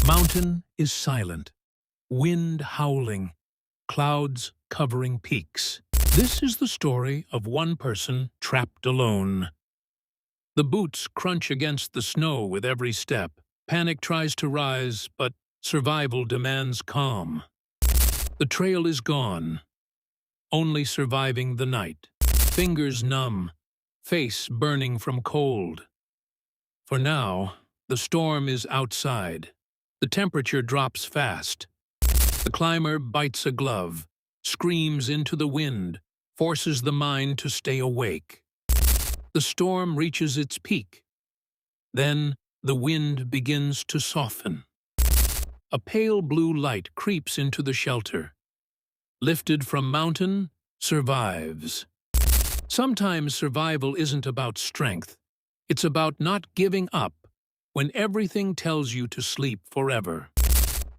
Mountain is silent, wind howling, clouds covering peaks. This is the story of one person trapped alone. The boots crunch against the snow with every step. Panic tries to rise, but survival demands calm. The trail is gone, only surviving the night. Fingers numb, face burning from cold. For now, the storm is outside. The temperature drops fast. The climber bites a glove, screams into the wind, forces the mind to stay awake. The storm reaches its peak. Then the wind begins to soften. A pale blue light creeps into the shelter. Lifted from mountain, survives. Sometimes survival isn't about strength. It's about not giving up when everything tells you to sleep forever.